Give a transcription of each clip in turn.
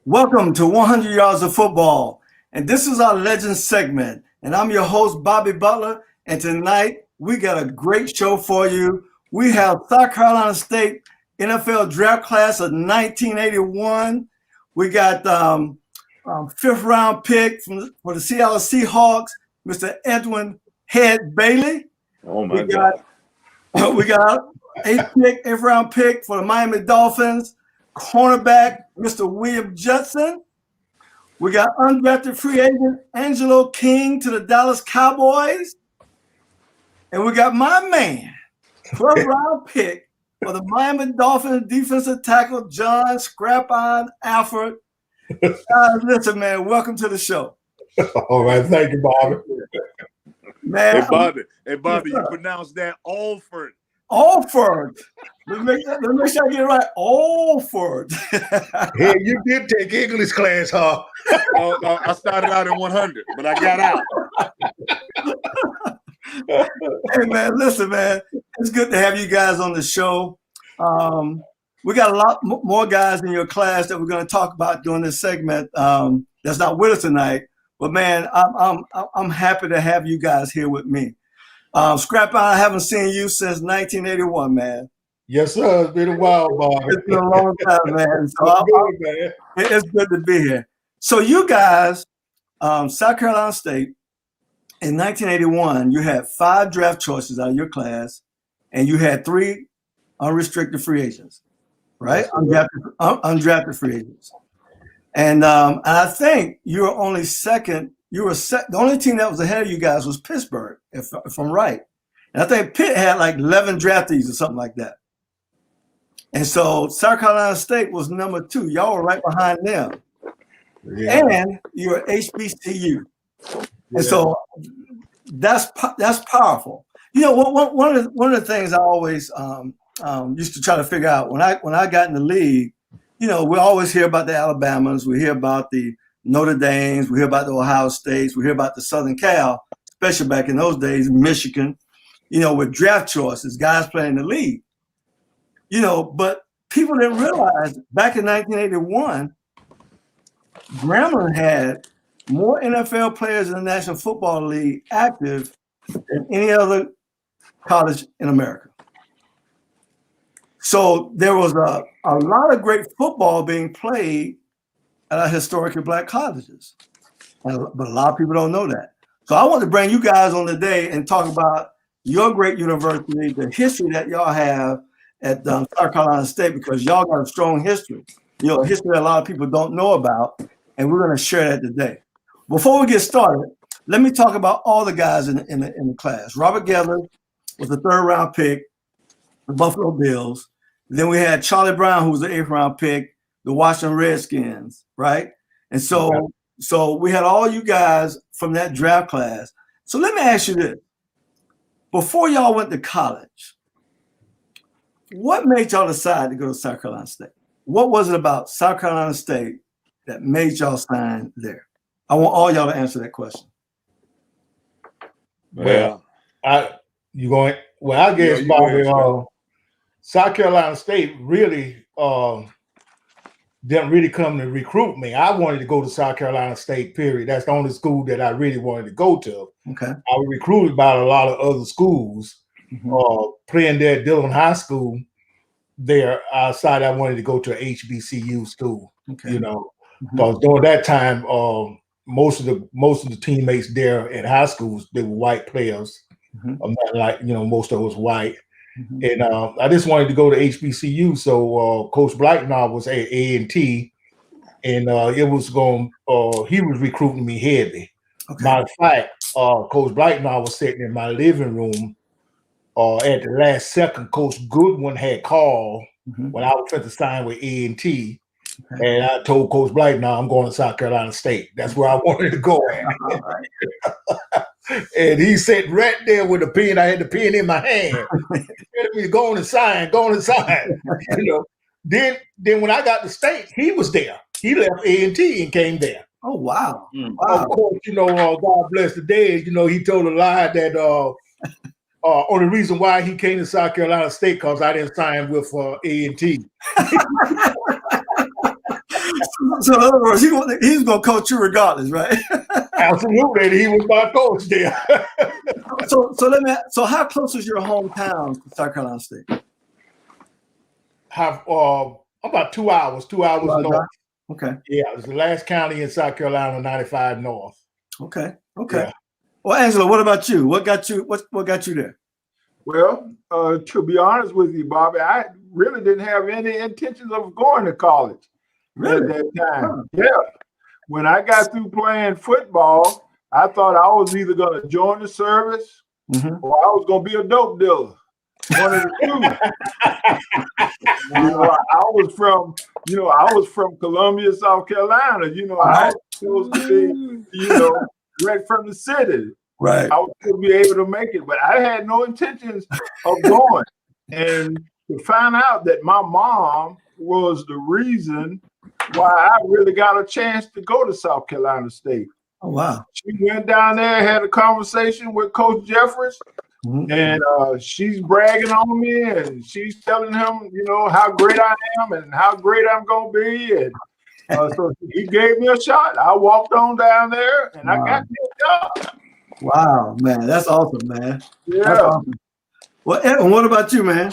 Welcome to 100 Yards of Football, and this is our Legends segment, and I'm your host, Bobby Butler, and tonight we got a great show for you. We have South Carolina State NFL draft class of 1981. We got fifth round pick for the Seattle Seahawks, Mr. Edwin Head Bailey. Oh my God. We got eighth round pick for the Miami Dolphins, cornerback, Mr. William Judson. We got undrafted free agent Angelo King to the Dallas Cowboys. And we got my man, 12th round pick for the Miami Dolphins defensive tackle, John Scrap-On Alford. Listen, man, welcome to the show. All right, thank you, Bobby. Man, Hey, Bobby, you pronounce that Alford. Alford. Let me make sure I get it right. Alford. Hey, you did take English class, huh? I started out in 100, but I got out. Hey, man, listen, man. It's good to have you guys on the show. We got a lot more guys in your class that we're going to talk about during this segment that's not with us tonight. But, man, I'm happy to have you guys here with me. Scrap-On, I haven't seen you since 1981, man. Yes, sir. It's been a while, Bobby. It's been a long time, man. So it's good to be here. So you guys, South Carolina State, in 1981, you had 5 draft choices out of your class, and you had 3 unrestricted free agents, right? Undrafted free agents. And I think you were only second. The only team that was ahead of you guys was Pittsburgh, if I'm right. And I think Pitt had like 11 draftees or something like that. And so South Carolina State was number 2. Y'all were right behind them. Yeah. And you were HBCU. Yeah. And so that's powerful. You know, one of the things I always used to try to figure out when I got in the league, you know, we always hear about the Alabamas, we hear about the Notre Dames, we hear about the Ohio States, we hear about the Southern Cal, especially back in those days, Michigan, you know, with draft choices, guys playing the league. You know, but people didn't realize back in 1981, Grambling had more NFL players in the National Football League active than any other college in America. So there was a lot of great football being played at our historically black colleges. But a lot of people don't know that. So I want to bring you guys on today and talk about your great university, the history that y'all have at South Carolina State, because y'all got a strong history. You know, a history that a lot of people don't know about, and we're going to share that today. Before we get started, let me talk about all the guys in the class. Robert Gettler was the 3rd round pick, the Buffalo Bills. Then we had Charlie Brown, who was the 8th round pick, the Washington Redskins, right? And so we had all you guys from that draft class. So let me ask you this. Before y'all went to college, what made y'all decide to go to South Carolina State? What was it about South Carolina State that made y'all sign there? I want all y'all to answer that question. Well, I guess, Bobby, South Carolina State really didn't really come to recruit me. I wanted to go to South Carolina State, period. That's the only school that I really wanted to go to. Okay. I was recruited by a lot of other schools. Playing there at Dillon High School, there I decided I wanted to go to an HBCU school. Okay. You know, because during that time, most of the teammates there at high schools, they were white players. Not like, you know, most of us white. And I just wanted to go to HBCU. So Coach Blacknall was at A&T, and he was recruiting me heavy. Okay. Matter of fact, Coach Blacknall was sitting in my living room. At the last second, Coach Goodwin had called when I was trying to sign with A&T, and I told Coach Blacknall, I'm going to South Carolina State. That's where I wanted to go at. And he sat right there with the pen. I had the pen in my hand. Go on and sign. You know. Then when I got to State, he was there. He left A&T and came there. Oh wow! Of course, you know, God bless the dead. You know, he told a lie that only reason why he came to South Carolina State because I didn't sign with A&T. So in other words, he's going to coach you regardless, right? Absolutely, he was my coach there. So how close is your hometown to South Carolina State? About 2 hours. 2 hours north. Okay. Yeah, it's the last county in South Carolina, 95 north. Okay. Yeah. Well, Angelo, what about you? What got you there? Well, to be honest with you, Bobby, I really didn't have any intentions of going to college at that time. Yeah. When I got through playing football, I thought I was either going to join the service or I was going to be a dope dealer. One of the two. I was from Columbia, South Carolina. I was supposed to be, right from the city. Right. I was going to be able to make it, but I had no intentions of going. And to find out that my mom was the reason why I really got a chance to go to South Carolina State. Oh, wow. She went down there, had a conversation with Coach Jeffers, and she's bragging on me, and she's telling him, how great I am and how great I'm going to be. And so he gave me a shot. I walked on down there, and I got me a job. Wow, man. That's awesome, man. Yeah. That's awesome. Well, Edwin, what about you, man?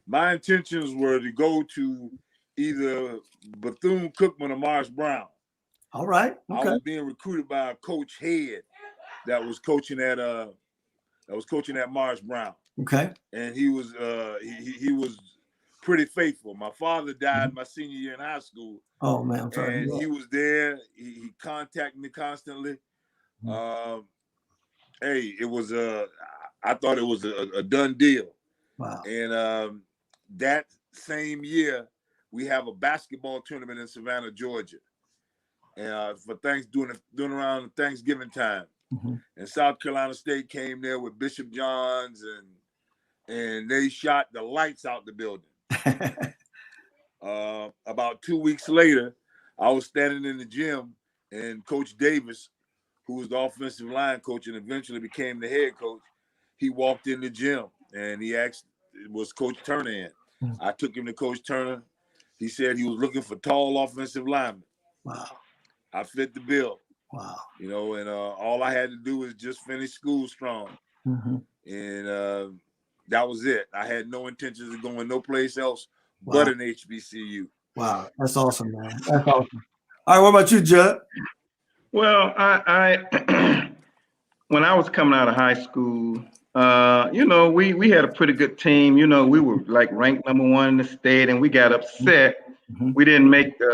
My intentions were to go to either Bethune-Cookman or Morris Brown. All right. Okay. I was being recruited by a Coach Head that was coaching at Morris Brown. Okay. And he was he was pretty faithful. My father died my senior year in high school. Oh man, I'm sorry. And he was there. He contacted me constantly. It was I thought it was a done deal. Wow. And that same year, we have a basketball tournament in Savannah, Georgia, and for doing around Thanksgiving time. And South Carolina State came there with Bishop Johns, and they shot the lights out the building. About 2 weeks later, I was standing in the gym, and Coach Davis, who was the offensive line coach and eventually became the head coach, he walked in the gym and he asked, was Coach Turner in? I took him to Coach Turner. He said he was looking for tall offensive linemen. Wow. I fit the bill. Wow. And all I had to do was just finish school strong. And that was it. I had no intentions of going no place else but an HBCU. Wow. That's awesome, man. That's awesome. All right, what about you, Judd? Well, I when I was coming out of high school, we had a pretty good team. We were like ranked #1 in the state, and we got upset. We didn't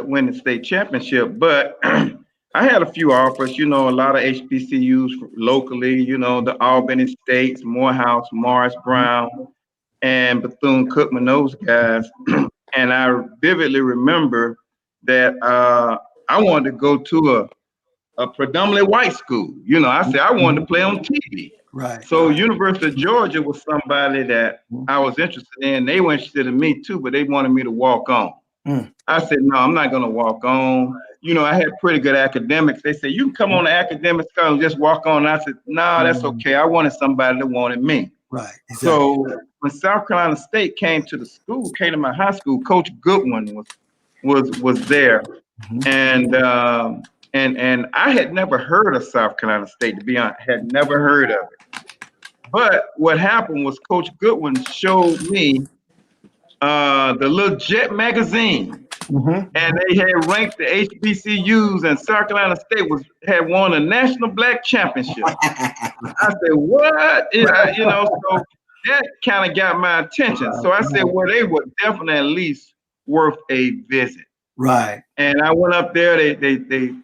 win the state championship, but I had a few offers. A lot of HBCUs locally. The Albany States, Morehouse, Morris Brown, and Bethune-Cookman. Those guys, and I vividly remember that I wanted to go to a predominantly white school. I said I wanted to play on TV. Right. So University of Georgia was somebody that I was interested in. They were interested in me too, but they wanted me to walk on. I said, no, I'm not going to walk on. I had pretty good academics. They said, you can come on the academic school and just walk on. And I said, no, that's okay. I wanted somebody that wanted me. Right. Exactly. So when South Carolina State came to my high school, Coach Goodwin was there. And I had never heard of South Carolina State, to be honest, had never heard of it. But what happened was Coach Goodwin showed me the little Jet magazine, and they had ranked the HBCUs, and South Carolina State had won a national black championship. I said, what? So that kind of got my attention. So I said, well, they were definitely at least worth a visit. Right. And I went up there. They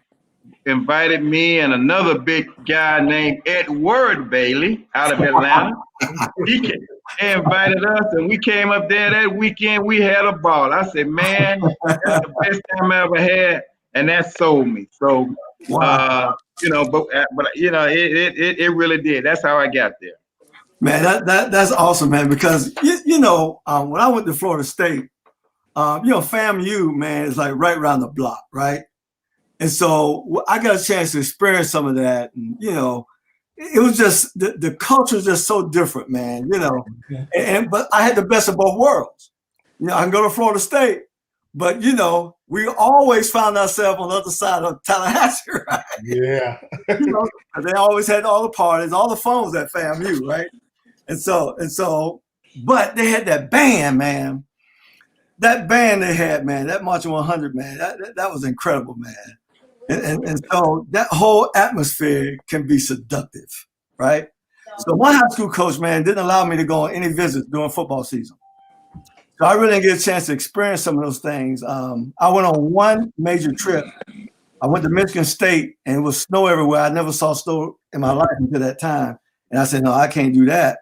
invited me and another big guy named Edwin Bailey out of Atlanta. He invited us, and we came up there that weekend. We had a ball. I said, man, that's the best time I ever had, and that sold me. So, but it really did. That's how I got there. Man, that's awesome, man. Because when I went to Florida State, FAMU, man, is like right around the block, right? And so I got a chance to experience some of that, and it was just the culture is just so different, man. But I had the best of both worlds. I can go to Florida State, but we always found ourselves on the other side of Tallahassee, right? Yeah. They always had all the parties, all the phones at FAMU, right? And so, but they had that band, man. That band they had, man, that Marching 100, man, that was incredible, man. And so that whole atmosphere can be seductive, right? So my high school coach, man, didn't allow me to go on any visits during football season. So I really didn't get a chance to experience some of those things. I went on one major trip. I went to Michigan State, and it was snow everywhere. I never saw snow in my life until that time. And I said, no, I can't do that.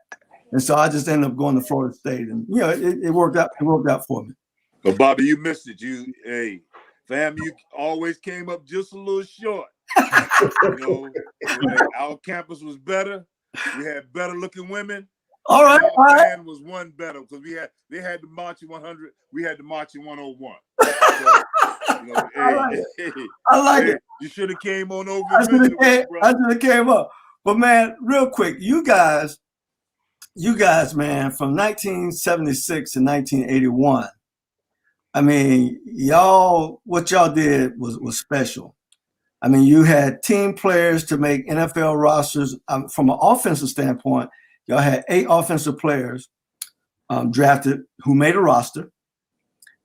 And so I just ended up going to Florida State. And, it worked out. It worked out for me. But Bobby, you missed it. You always came up just a little short. Our campus was better. We had better looking women. All right. Our band was one better because they had the marching 100. We had the marching 101. So, I like it. You should have came on over. I should have came up. But man, real quick, you guys, man, from 1976 to 1981. I mean, what y'all did was special. I mean, you had team players to make NFL rosters. From an offensive standpoint, y'all had 8 offensive players drafted who made a roster.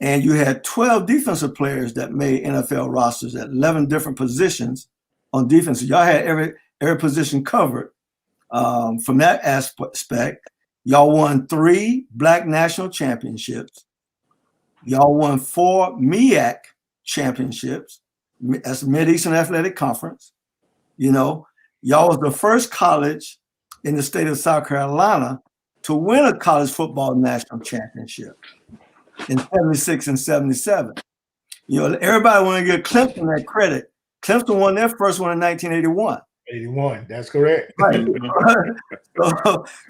And you had 12 defensive players that made NFL rosters at 11 different positions on defense. So y'all had every position covered. From that aspect, y'all won 3 Black National Championships. Y'all won 4 MEAC championships. That's Mid-Eastern Athletic Conference. Y'all was the first college in the state of South Carolina to win a college football national championship in 76 and 77. Everybody want to give Clemson that credit. Clemson won their first one in 1981. 81, that's correct. Right.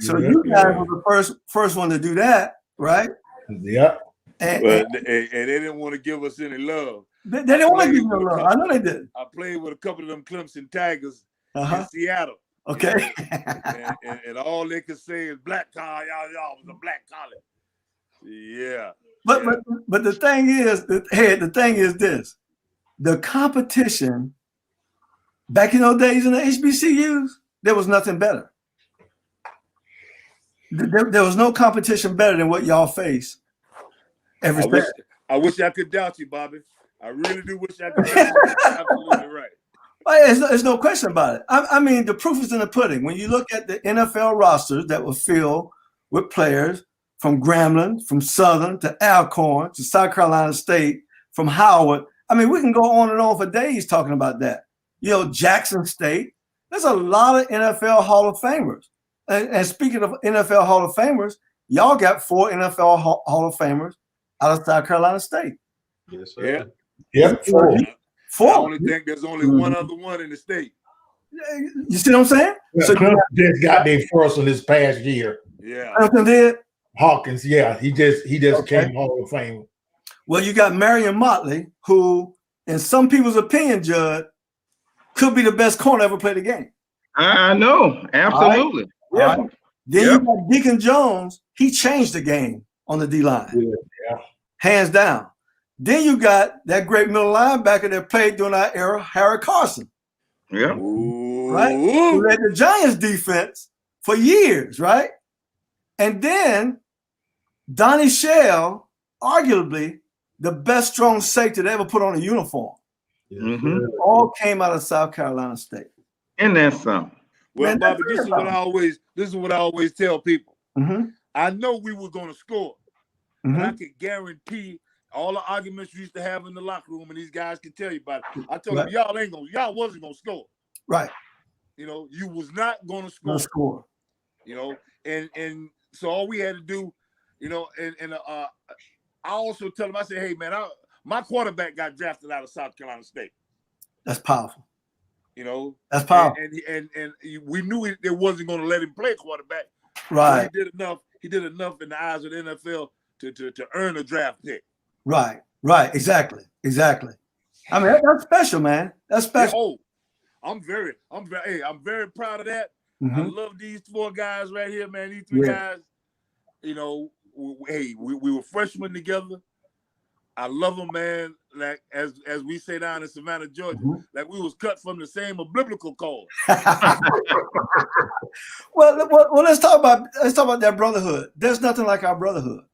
So you guys were the first one to do that, right? Yeah. And they didn't want to give us any love. They didn't want to give you no love. I know they did. I played with a couple of them Clemson Tigers in Seattle. Okay. And all they could say is black collar. Y'all was a black collar. Yeah. But the thing is, the thing is this: the competition back in those days in the HBCUs, there was nothing better. There was no competition better than what y'all face. I wish I could doubt you, Bobby. I really do wish I could doubt you. Absolutely right. There's no question about it. I mean, the proof is in the pudding. When you look at the NFL rosters that were filled with players from Grambling, from Southern to Alcorn to South Carolina State, from Howard. I mean, we can go on and on for days talking about that. Jackson State. There's a lot of NFL Hall of Famers. And speaking of NFL Hall of Famers, y'all got 4 NFL Hall of Famers out of South Carolina State. Yes, sir. Yeah. 4. I only think there's only one other one in the state. You see what I'm saying? Yeah, so Clemson just got their first one this past year. Yeah. Clemson did? Hawkins, yeah. He just came Hall of Fame. Well, you got Marion Motley, who, in some people's opinion, Judd, could be the best corner ever played the game. I know. Absolutely. Right. Yeah. Right. Then you got Deacon Jones. He changed the game on the D-line. Yeah. Hands down. Then you got that great middle linebacker that played during our era, Harry Carson. Yeah. Right? Who led the Giants defense for years, right? And then Donnie Shell, arguably the best strong safety to ever put on a uniform. Mm-hmm. All came out of South Carolina State. And that's something. Well, man, Bobby, this is what I always tell people. Mm-hmm. I know we were going to score. Mm-hmm. And I can guarantee all the arguments we used to have in the locker room, and these guys can tell you about it. I told them, y'all wasn't gonna score. Right. You was not gonna score. And so all we had to do, I also tell them, I said, hey man, my quarterback got drafted out of South Carolina State. That's powerful. That's powerful. And we knew it wasn't gonna let him play quarterback. Right. He did enough in the eyes of the NFL to earn a draft pick. Right. Exactly. I mean, that's special, man. That's special. I'm very proud of that. Mm-hmm. I love these 4 guys right here, man. These 3 guys, we were freshmen together. I love him, man. Like as we say down in Savannah, Georgia, like we was cut from the same umbilical cord. well, let's talk about that brotherhood. There's nothing like our brotherhood.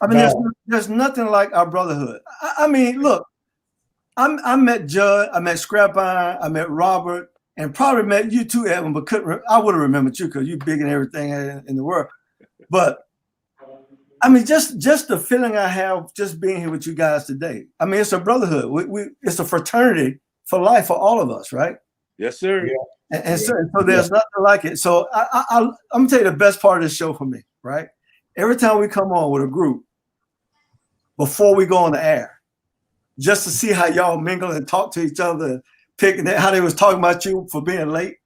I mean, there's nothing like our brotherhood. I mean, look, I met Judd, I met Scrap Iron, I met Robert, and probably met you too, Edwin, but I would have remembered you because you're big in everything in the world. But I mean, just the feeling I have just being here with you guys today. I mean, it's a brotherhood. It's a fraternity for life for all of us, right? Yes, sir. Yeah. And so there's nothing like it. So I'm gonna tell you the best part of this show for me, right? Every time we come on with a group, before we go on the air, just to see how y'all mingle and talk to each other, picking how they was talking about you for being late.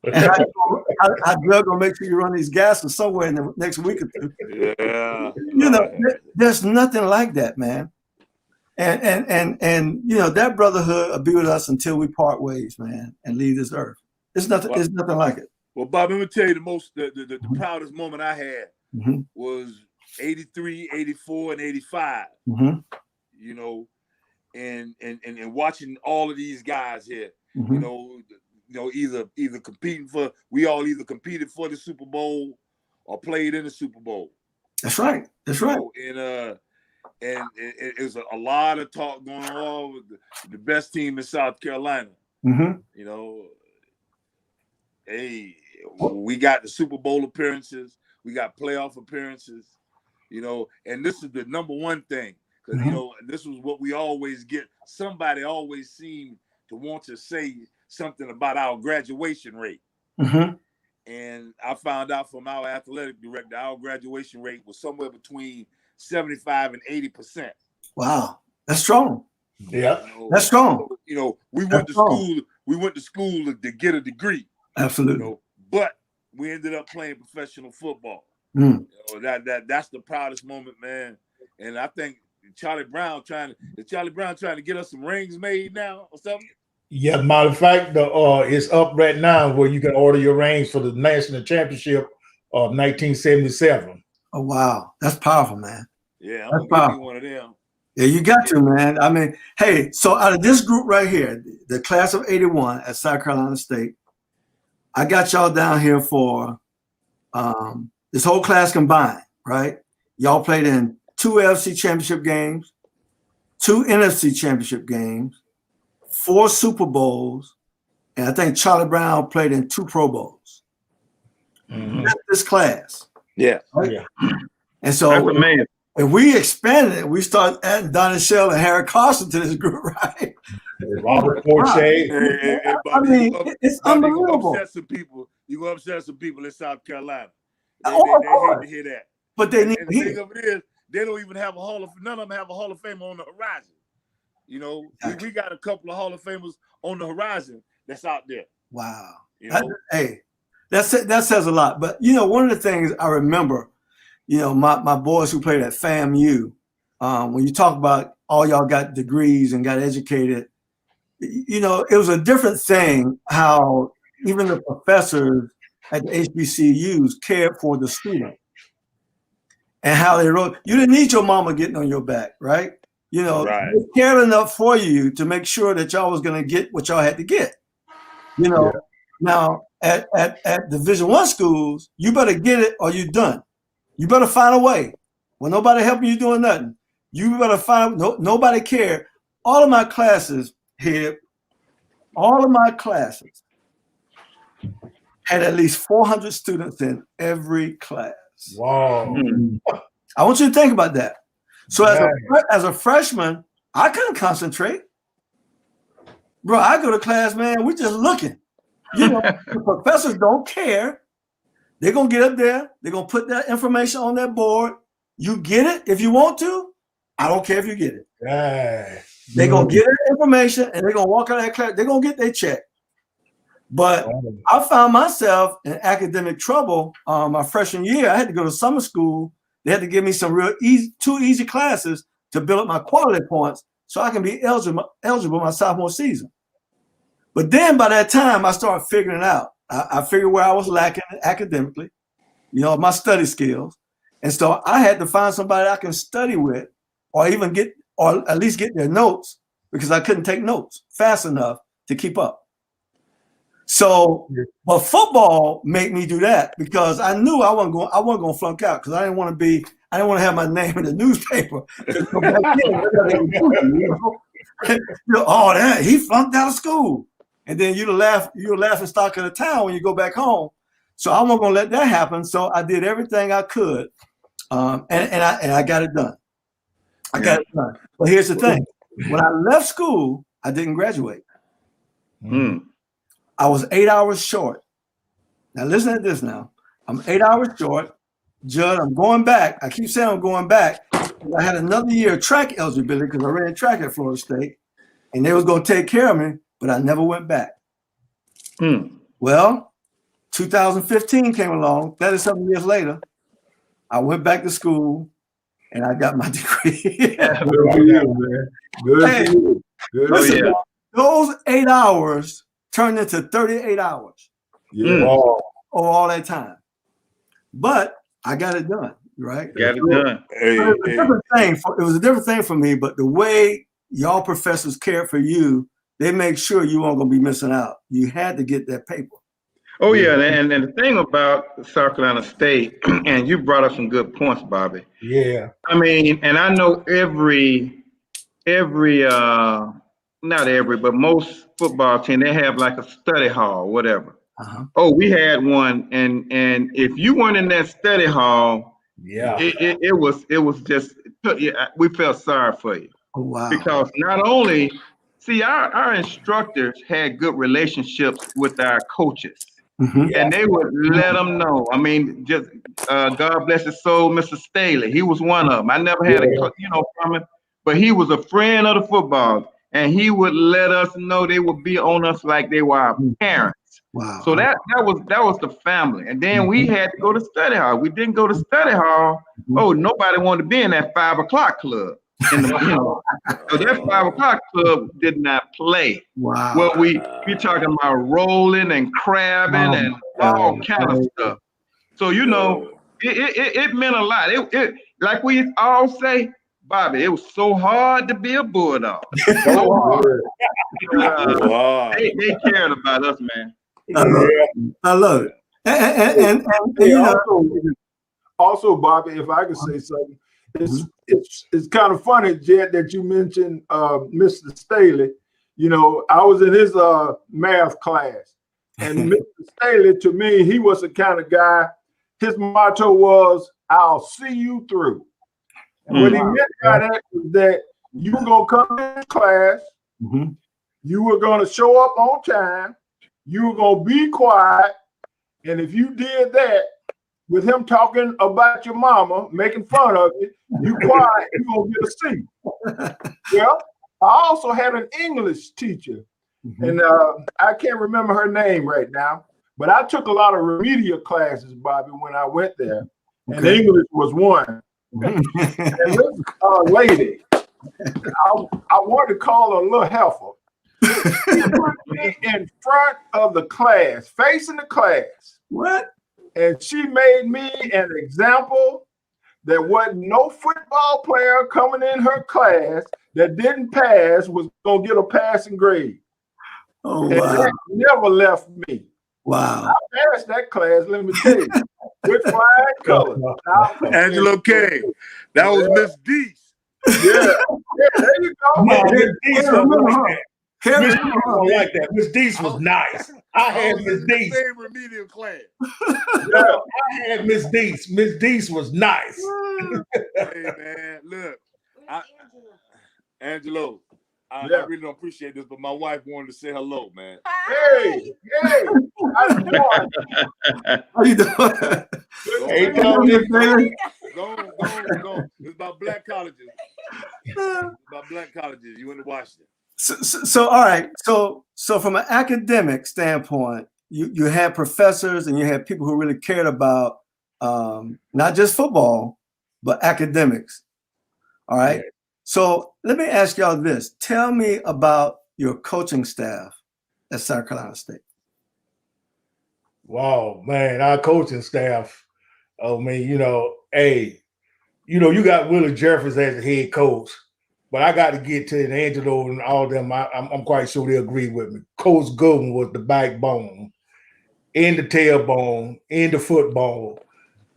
And how Doug gonna make sure you run these gases somewhere in the next week or two. Yeah, you know, there's nothing like that, man. And you know, that brotherhood will be with us until we part ways, man, and leave this earth. It's nothing. It's nothing like it. Well, Bob, let me tell you the proudest moment I had was 83, 84, and 85. You know, and watching all of these guys here. You know, either competing we all either competed for the Super Bowl or played in the Super Bowl. That's right. That's right. And it was a lot of talk going on with the best team in South Carolina. You know, hey, we got the Super Bowl appearances, we got playoff appearances, you know, and this is the number one thing because you know this was what we always get. Somebody always seemed to want to say something about our graduation rate. And I found out from our athletic director, our graduation rate was somewhere between 75 and 80%. Wow, that's strong. Yeah, you know, that's strong. You know, we went to school. We went to school to get a degree. Absolutely. You know, but we ended up playing professional football. You know, that's the proudest moment, man. And I think Charlie Brown trying to get us some rings made now or something. Yeah, matter of fact, it's up right now where you can order your rings for the national championship of 1977. Oh wow, that's powerful, man. Yeah, I'm gonna give me one of them. Yeah, you got to, man. I mean, hey, so out of this group right here, the class of '81 at South Carolina State, I got y'all down here for this whole class combined, right? Y'all played in 2 AFC championship games, 2 NFC championship games, 4 Super Bowls, and I think Charlie Brown played in 2 Pro Bowls. That's this class. Yeah. Right? Yeah. And so That's amazing. if we expanded it, we start adding Donnie Shell and Harry Carson to this group, right? Robert Forte. I mean, it's unbelievable. You're going to upset some people in South Carolina. They Of hate course. to hear that. But they need And to the hear thing it. of it is, they don't even have none of them have a Hall of Fame on the horizon. You know, we got a couple of Hall of Famers on the horizon that's out there. Wow. You know? Hey, that says a lot. But, you know, one of the things I remember, you know, my boys who played at FAMU, when you talk about all y'all got degrees and got educated, you know, it was a different thing how even the professors at the HBCUs cared for the student and how they wrote. You didn't need your mama getting on your back, right? You know, they cared enough for you to make sure that y'all was going to get what y'all had to get. You know, now at Division I schools, you better get it or you're done. You better find a way. When nobody helping you doing nothing, you better find. Nobody cared. All of my classes here, had at least 400 students in every class. Wow. I want you to think about that. So as a freshman, I couldn't concentrate. Bro, I go to class, man, we're just looking. You know, the professors don't care. They're going to get up there. They're going to put that information on that board. You get it if you want to. I don't care if you get it. They're going to get that information and they're going to walk out of that class. They're going to get their check. But I found myself in academic trouble my freshman year. I had to go to summer school. They had to give me some real two easy classes to build up my quality points so I can be eligible my sophomore season. But then by that time, I started figuring it out. I figured where I was lacking academically, you know, my study skills. And so I had to find somebody I can study with, or even or at least get their notes, because I couldn't take notes fast enough to keep up. So, but football made me do that, because I knew I wasn't going to flunk out, because I didn't want to have my name in the newspaper. Oh, he flunked out of school. And then you're laughing stock of the town when you go back home. So I wasn't going to let that happen. So I did everything I could. And I got it done. I got it done. But here's the thing. When I left school, I didn't graduate. I was 8 hours short. Now listen to this now. I'm 8 hours short. Judd, I'm going back. I keep saying I'm going back. I had another year of track eligibility because I ran track at Florida State. And they was going to take care of me, but I never went back. Well, 2015 came along, 37 years later. I went back to school and I got my degree. Good for you, man. Good for you. Listen, those 8 hours turned into 38 hours. Over all that time. But I got it done, right? Got it done. It was a different thing for me, but the way y'all professors cared for you, they make sure you weren't going to be missing out. You had to get that paper. Oh, yeah. And the thing about South Carolina State, and you brought up some good points, Bobby. Yeah. I mean, and I know not every, but most football team, they have like a study hall, whatever. Oh, we had one. And if you weren't in that study hall, it was just, we felt sorry for you. Oh, wow. Because not only, our instructors had good relationships with our coaches. And they would let them know. I mean, just God bless his soul, Mr. Staley. He was one of them. I never had from him, but he was a friend of the football, and he would let us know. They would be on us like they were our parents. Wow. So that was the family. And then we had to go to study hall. We didn't go to study hall. Oh, nobody wanted to be in that 5 o'clock club. So that 5 o'clock club did not play. Wow. Well, we talking about rolling and crabbing and all kind of stuff. So it meant a lot. It like we all say, Bobby, it was so hard to be a Bulldog. So hard. They cared about us, man. I love it. And also, Bobby, if I could say something, it's kind of funny, Jed, that you mentioned Mr. Staley. I was in his math class, and Mr. Staley, to me, he was the kind of guy. His motto was, "I'll see you through." And what he meant by that was that you were gonna come in class, you were gonna show up on time, you were gonna be quiet, and if you did that, with him talking about your mama, making fun of you, you quiet, you're going to get a C. Well, I also had an English teacher, and I can't remember her name right now, but I took a lot of remedial classes, Bobby, when I went there, and English was one. And this lady, I wanted to call her a little heifer. She put me in front of the class, facing the class. What? And she made me an example. There wasn't no football player coming in her class that didn't pass was going to get a passing grade. Oh, and wow. that never left me. Wow. I passed that class, let me tell you, with flying colors. Angelo K. That was Miss Deese. Yeah, there you go. Miss Deese was like that. Miss Deese was nice. I had Miss Deese. Same remedial class. I had Miss Deese. Miss Deese was nice. Hey man, look, Angelo, I really don't appreciate this, but my wife wanted to say hello, man. Hey, how you doing? How you doing? Hey, Go. It's about black colleges. You went to Washington. So all right. So from an academic standpoint, you had professors and you had people who really cared about not just football, but academics. All right. Yeah. So let me ask y'all this. Tell me about your coaching staff at South Carolina State. Wow, man, our coaching staff, hey, you know, you got Willie Jeffers as the head coach, but I got to get to Angelo and all them. I'm quite sure they agree with me. Coach Goodwin was the backbone, in the tailbone, in the football.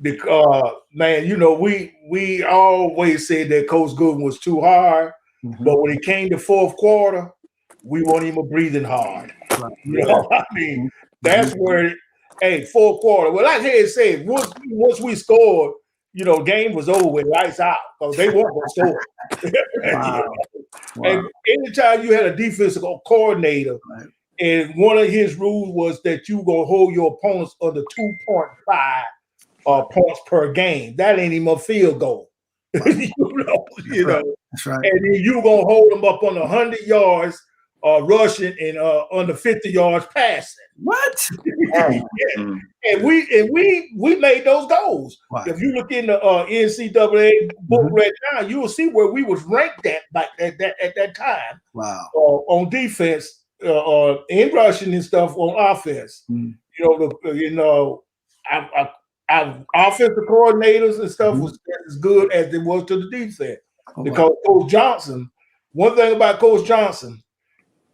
Because man, you know, we always said that Coach Goodwin was too hard, but when it came to fourth quarter, we weren't even breathing hard. Right. You know what I mean? That's where, hey, fourth quarter. Well, like Head said, once we scored, you know, game was over with, lights out, because they weren't going to score. Wow. Wow. And anytime you had a defensive coordinator, Right. and one of his rules was that you going to hold your opponents under 2.5 points per game. That ain't even a field goal. you know. That's right. And then you gonna hold them up on 100 yards rushing and under 50 yards passing. What? Yeah. And we made those goals. Wow. If you look in the NCAA book right now, you will see where we was ranked at at that time. Wow. On defense, in rushing and stuff on offense. You know, our offensive coordinators and stuff was as good as it was to the defense. Because Coach Johnson, one thing about Coach Johnson,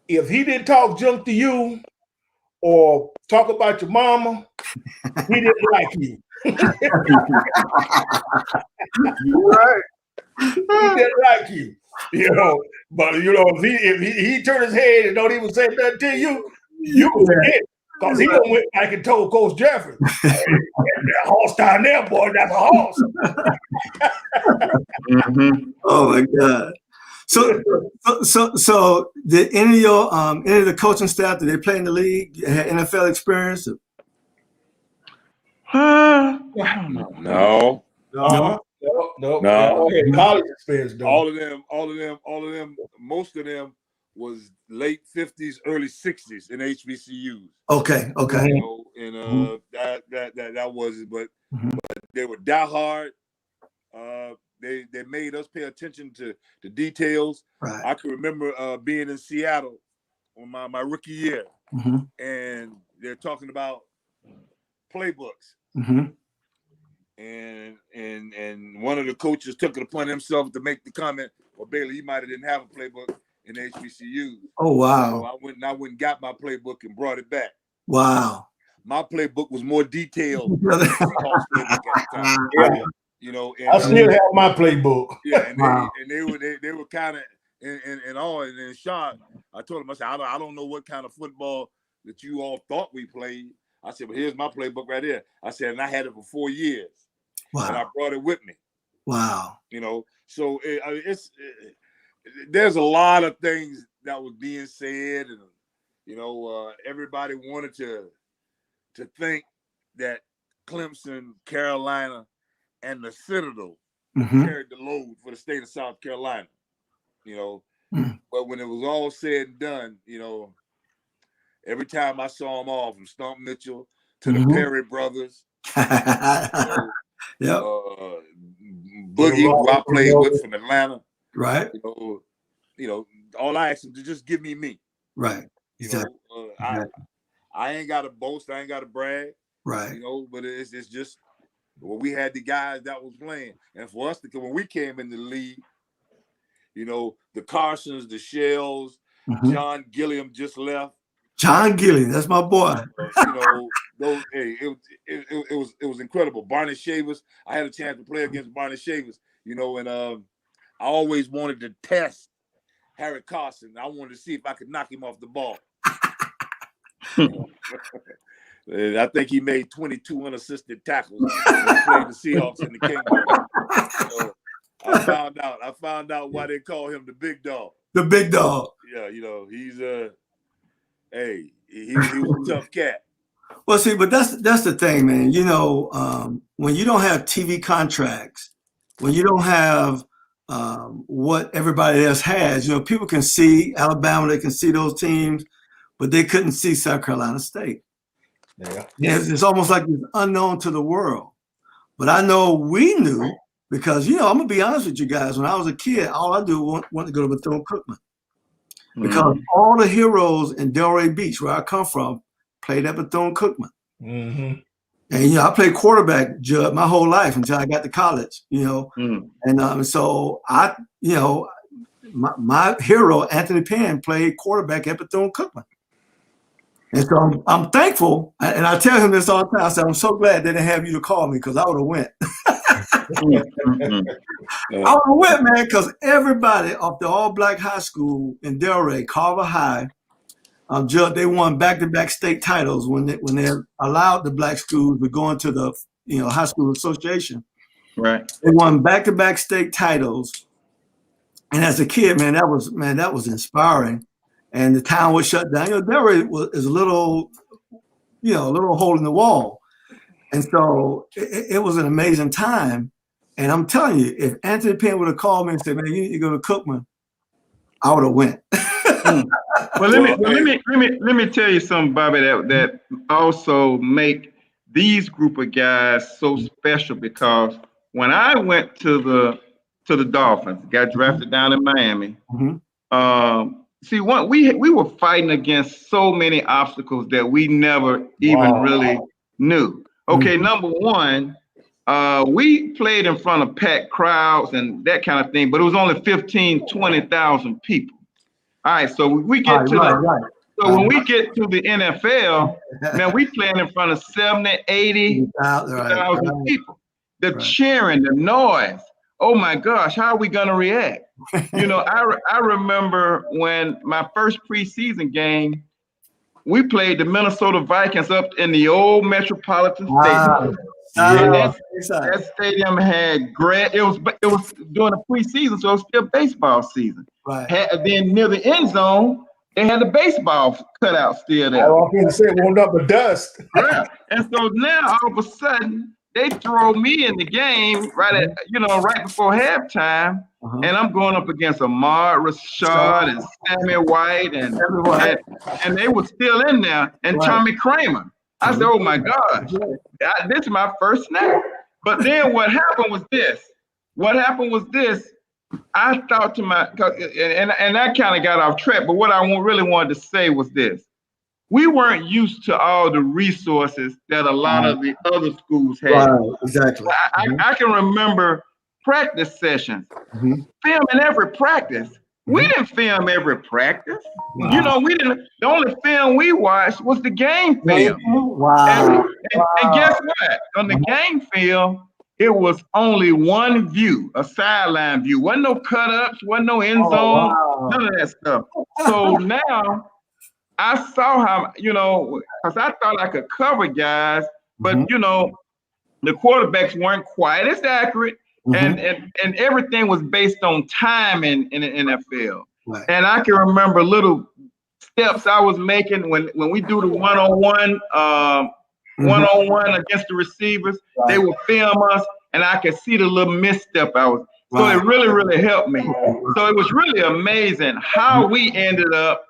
if he didn't talk junk to you or talk about your mama, he didn't like you. You're right. He didn't like you. You know, but you know, if he turned his head and don't even say nothing to you, you can forget. Because he done went back and told Coach Jeffrey, that horse down there, boy, that's a horse. Oh my God. So did any of the coaching staff, did they play in the league? Had NFL experience? No. College experience, though. All of them, most of them was late 50s, early 60s in HBCUs. Okay. You know, and that was it. But they were diehard. They made us pay attention to the details. Right. I can remember being in Seattle on my rookie year, and they're talking about playbooks. And one of the coaches took it upon himself to make the comment, well, Bailey, you might have didn't have a playbook in HBCU. Oh, wow. So I went and got my playbook and brought it back. Wow. My playbook was more detailed than the Seahawks playbook at the time. Yeah. You know, and, I still have my playbook. Yeah, and Wow. they were kind of in awe and in shock. I told them, I said, I don't know what kind of football that you all thought we played. I said, but here's my playbook right here. I said, and I had it for 4 years. Wow. And I brought it with me. Wow. You know, so there's a lot of things that was being said, and you know, everybody wanted to think that Clemson, Carolina, and the Citadel carried the load for the state of South Carolina. You know, but when it was all said and done, you know, every time I saw them all, from Stump Mitchell to the Perry brothers, Boogie, who I played with from Atlanta, right? You know, all I asked him to just give me, right? You know, I ain't got to boast, I ain't got to brag, right? You know, but it's just, well, we had the guys that was playing, and for us to come when we came in the league, you know, the Carsons, the Shells, John Gilliam just left. John Gilliam, that's my boy. You know, those, hey, it was incredible. Barney Shavers, I had a chance to play against Barney Shavers, you know, and I always wanted to test Harry Carson. I wanted to see if I could knock him off the ball. I think he made 22 unassisted tackles when he played the Seahawks in the Kingdom. So I found out why they call him the big dog. The big dog. Yeah, you know, he's he was a tough cat. Well, see, but that's the thing, man. You know, when you don't have TV contracts, when you don't have what everybody else has, you know, people can see Alabama, they can see those teams, but they couldn't see South Carolina State. Yeah. It's almost like it's unknown to the world. But I know we knew because, you know, I'm going to be honest with you guys. When I was a kid, all I do was want to go to Bethune-Cookman. Because all the heroes in Delray Beach, where I come from, played at Bethune-Cookman. You And I played quarterback, Judd, my whole life until I got to college. And so my hero Anthony Penn played quarterback at Bethune-Cookman. And so I'm thankful, and I tell him this all the time. I said, I'm so glad they didn't have you to call me because I would have went. I would have went, man, because everybody off the all-black high school in Delray, Carver High, Judd, they won back-to-back state titles when they allowed the black schools to go into the high school association. Right. They won back-to-back state titles, and as a kid, that was inspiring. And the town was shut down. Delray is a little hole in the wall, and so it was an amazing time. And I'm telling you, if Anthony Penn would have called me and said, "Man, you need to go to Cookman," I would have went. Well, let me tell you something, Bobby, that also make these group of guys so special, because when I went to the Dolphins, got drafted down in Miami. See, we were fighting against so many obstacles that we never even really knew. Okay, number one, we played in front of packed crowds and that kind of thing, but it was only 15, 20,000 people. All right, so we get when we get to the NFL, man, we playing in front of 70, 80,000 people. The cheering, the noise. Oh my gosh, how are we gonna react? I remember when my first preseason game, we played the Minnesota Vikings up in the old Metropolitan Stadium. And that stadium had it was during the preseason, so it was still baseball season. Right. Then near the end zone, they had the baseball cutout still there. I was going to say, warmed up with dust. Yeah. And so now all of a sudden, they throw me in the game right before halftime, and I'm going up against Ahmad Rashad and Sammy White, and they were still in there, and Tommy Kramer. I said, "Oh my gosh, this is my first snap." But then what happened was this. I thought to and I kind of got off track. But what I really wanted to say was this: we weren't used to all the resources that a lot of the other schools had. Right, exactly. I can remember practice sessions, filming every practice. We didn't film every practice. We didn't. The only film we watched was the game film. Wow. And guess what? On the game film, it was only one view, a sideline view. Wasn't no cut-ups, wasn't no end zone, none of that stuff. So now I saw how, because I thought I could cover guys, but the quarterbacks weren't quite as accurate. And everything was based on time in the NFL. Right. And I can remember little steps I was making when we do the one-on-one against the receivers. They would film us, and I could see the little misstep I was. So it really, really helped me. So it was really amazing how we ended up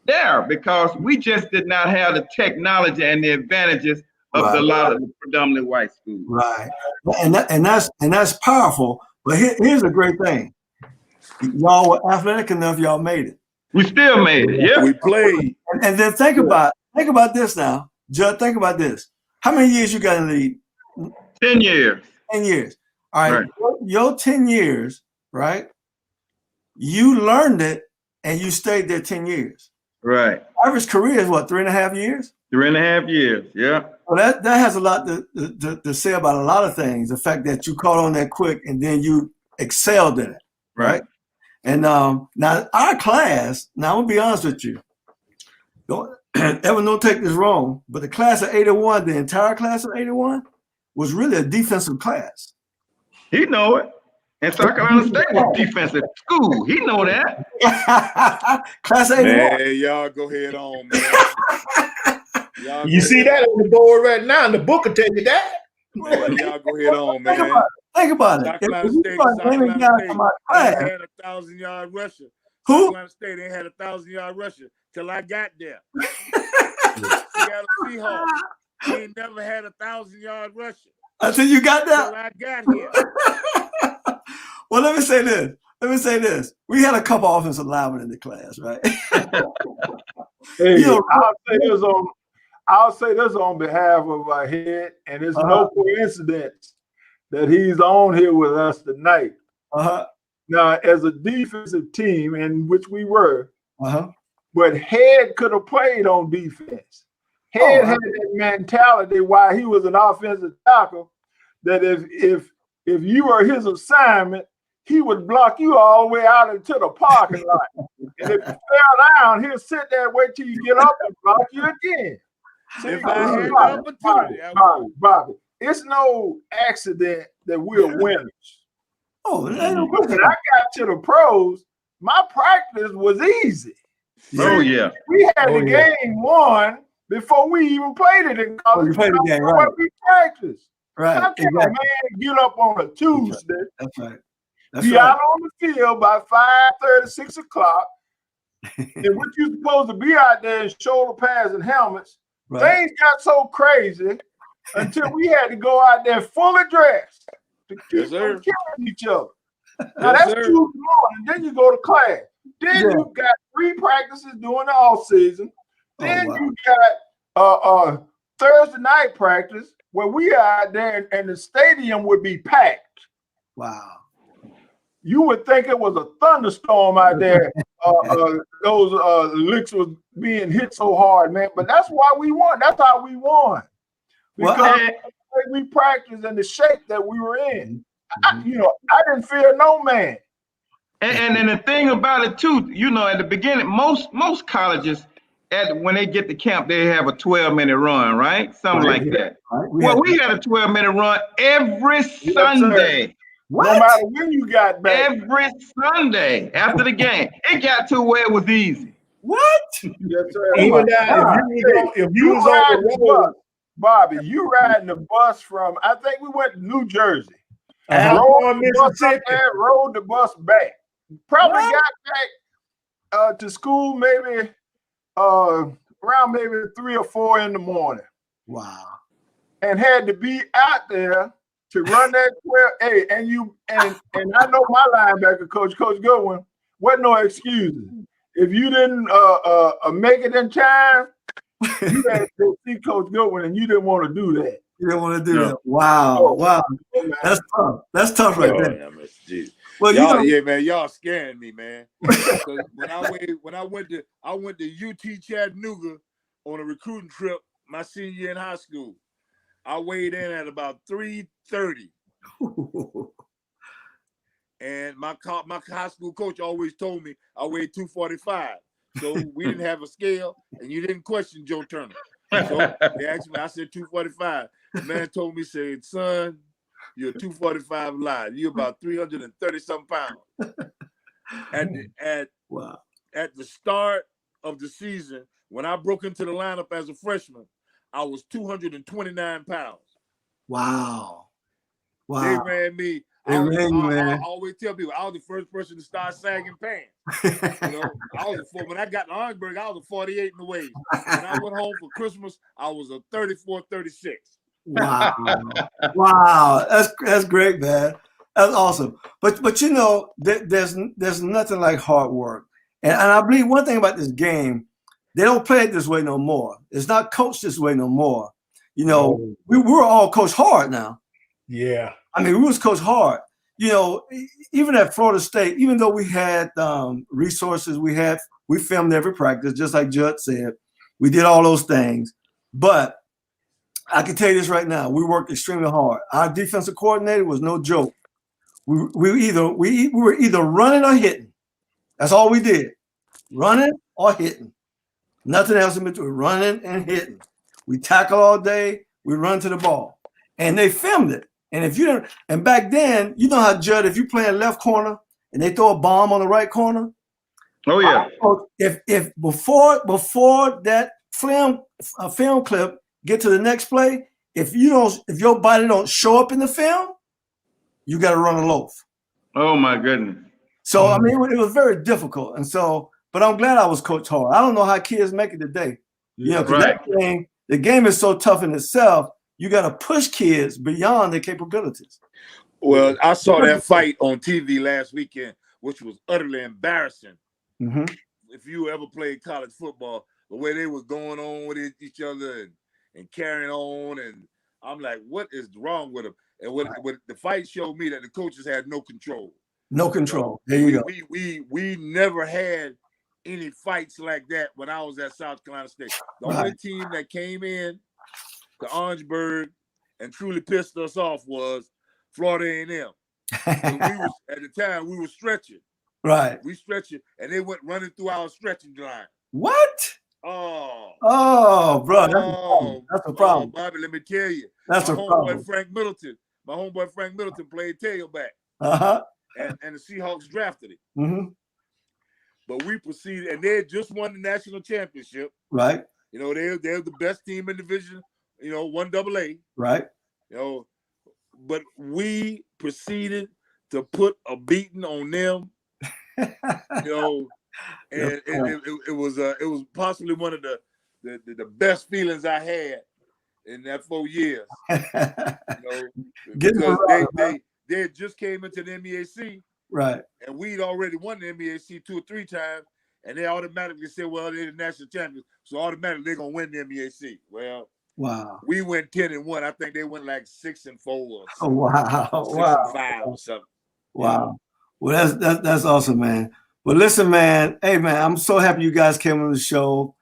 there, because we just did not have the technology and the advantages of a lot of the predominantly white schools. Right. And that's powerful. But here's a great thing. Y'all were athletic enough, y'all made it. We still made it. Yeah. We played. And then think about this now. Judd, think about this. How many years you got in the league? 10 years. 10 years. All right. Your 10 years, right? You learned it and you stayed there 10 years. Right. Average career is what, 3.5 years? 3.5 years, yeah. Well, that has a lot to say about a lot of things. The fact that you caught on that quick and then you excelled in it, right? And now our class, now I'm gonna be honest with you. Edwin, don't take this wrong, but the class of 81, the entire class of 81 was really a defensive class. He know it. And South Carolina State was defensive school. He know that. Class of 81. Man, y'all go ahead on, man. You see that on the board right now, and the book will tell you that. Man, y'all go ahead on, man. Think about it. South Carolina State had 1,000-yard rusher. Who? South Carolina State ain't had 1,000-yard rusher till I got there. Seattle Seahawks, they ain't never had 1,000-yard rusher. Until you got there? Till I got here. Well, let me say this. We had a couple offensive linemen in the class, right? Hey, I'll say this on behalf of our head, and it's no coincidence that he's on here with us tonight. Now, as a defensive team, in which we were, but Head could have played on defense. Head had that mentality while he was an offensive tackle that if you were his assignment, he would block you all the way out into the parking lot. And if you fell down, he'll sit there and wait till you get up and block you again. See, if I had the opportunity, Bobby, it's no accident that we're winners. Oh, when I got to the pros, my practice was easy. Oh, yeah. We had the game won before we even played it in college. You played the game, right? We practiced. Right. How can a man get up on a Tuesday? That's right. Be out on the field by 5:30, 6 o'clock. And what you're supposed to be out there in shoulder pads and helmets. Things got so crazy until we had to go out there fully dressed to keep from killing each other. Now that's Tuesday morning. Then you go to class. Then you got 3 practices during the off season. Then you got Thursday night practice where we are out there and the stadium would be packed. Wow. You would think it was a thunderstorm out there. Those licks was being hit so hard, man. But that's why we won. That's how we won. Because we practiced in the shape that we were in. I didn't fear no man. And then the thing about it too, at the beginning, most colleges, when they get to camp, they have a 12-minute run, right? Something like that. Right. We had a 12-minute run every Sunday. What? No matter when you got back. Every Sunday after the game. It got to where it was easy. What? Yes, sir. Even if you was on the road, Bobby, you riding the bus from, I think we went to New Jersey. Rode the bus back. Probably got back to school maybe around maybe 3 or 4 in the morning. Wow. And had to be out there to run that 12. And I know my linebacker coach, Coach Goodwin, wasn't no excuses. If you didn't make it in time, you had to go see Coach Goodwin, and you didn't want to do that. You didn't want to do that. Wow, wow, that's tough. That's tough right there. Well, yeah, man, y'all scaring me, man. when I went to UT Chattanooga on a recruiting trip my senior year in high school. I weighed in at about 330. And my high school coach always told me I weighed 245. So we didn't have a scale, and you didn't question Joe Turner. So they asked me, I said 245. The man told me, said, son, you're 245 lie. You're about 330-something pounds. At the start of the season, when I broke into the lineup as a freshman, I was 229 pounds. Wow. They ran me. I always tell people I was the first person to start sagging pants. When I got to Orangeburg, I was a 48 in the waist. When I went home for Christmas, I was a 34, 36. Wow. Wow. That's great, man. That's awesome. But there's nothing like hard work. And I believe one thing about this game, they don't play it this way no more. It's not coached this way no more. We were all coached hard now. Yeah. I mean, we was coached hard. Even at Florida State, even though we had resources, we filmed every practice, just like Judd said. We did all those things. But I can tell you this right now, we worked extremely hard. Our defensive coordinator was no joke. We were either running or hitting. That's all we did. Running or hitting. Nothing else in between. Running and hitting. We tackle all day. We run to the ball. And they filmed it. And back then, you know how, Judd, if you play in left corner and they throw a bomb on the right corner. Oh yeah. If before that film clip get to the next play, if your body don't show up in the film, you got to run a loaf. Oh my goodness. So I mean, it was very difficult. And so, but I'm glad I was coached hard. I don't know how kids make it today. Because the game is so tough in itself. You got to push kids beyond their capabilities. Well, I saw that fight on TV last weekend, which was utterly embarrassing. Mm-hmm. If you ever played college football, the way they were going on with each other and carrying on, and I'm like, what is wrong with them? And what the fight showed me that the coaches had no control. No control. There you go. We never had any fights like that when I was at South Carolina State. The only team that came in to Orangeburg and truly pissed us off was Florida A&M. At the time, we were stretching. Right. We stretching, and they went running through our stretching line. What? Oh, bro, that's a problem. Bobby, let me tell you. That's a problem. My homeboy Frank Middleton played tailback. And the Seahawks drafted him. Mm-hmm. But we proceeded, and they had just won the national championship. Right. You know, they're the best team in division, 1AA. Right. But we proceeded to put a beating on them. And it was possibly one of the best feelings I had in that 4 years. Because they had just came into the MEAC, right? And we'd already won the MEAC 2 or 3 times, and they automatically said, "Well, they're the national champions, so automatically they're gonna win the MEAC." Well, wow, we went 10-1. I think they went like 6-4 or something. Wow, 6-5 or something. Wow, well that's awesome, man. Well, listen, man. Hey, man, I'm so happy you guys came on the show.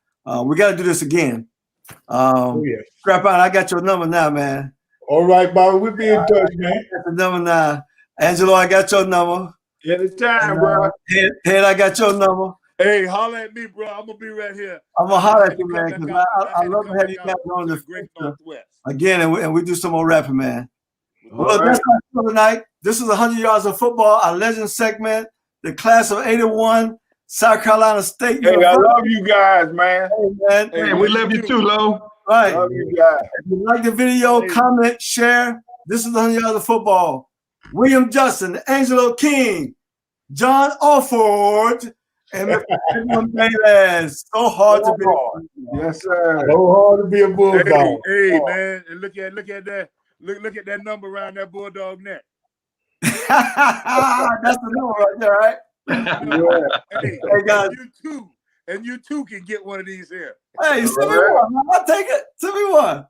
We got to do this again. Scrap out. I got your number now, man. All right, Bobby. We'll be in touch, man. I got the number now. Angelo, I got your number. Anytime, bro. Head, I got your number. Hey, holler at me, bro. I'm gonna be right here. I'm gonna holler at you, man, because I love to have you guys on the Great Northwest again, and we do some more rapping, man. Well, that's our show tonight. This is 100 Yards of Football, our legend segment. The class of '81, South Carolina State. Hey, I love you guys, man. Hey, man. Hey, we love you too, Lo. Right. Love you guys. If you like the video, comment, share. This is 100 Yards of Football. William Judson, Angelo King, John Alford, and Edwin Bailey. So hard to be. Yes, sir. So hard to be a bulldog. Hey, man, and look at that. Look at that number around that bulldog neck. That's the number right there, right? Yeah. Hey, guys. You too can get one of these here. Hey, send me one. I'll take it. Send me one.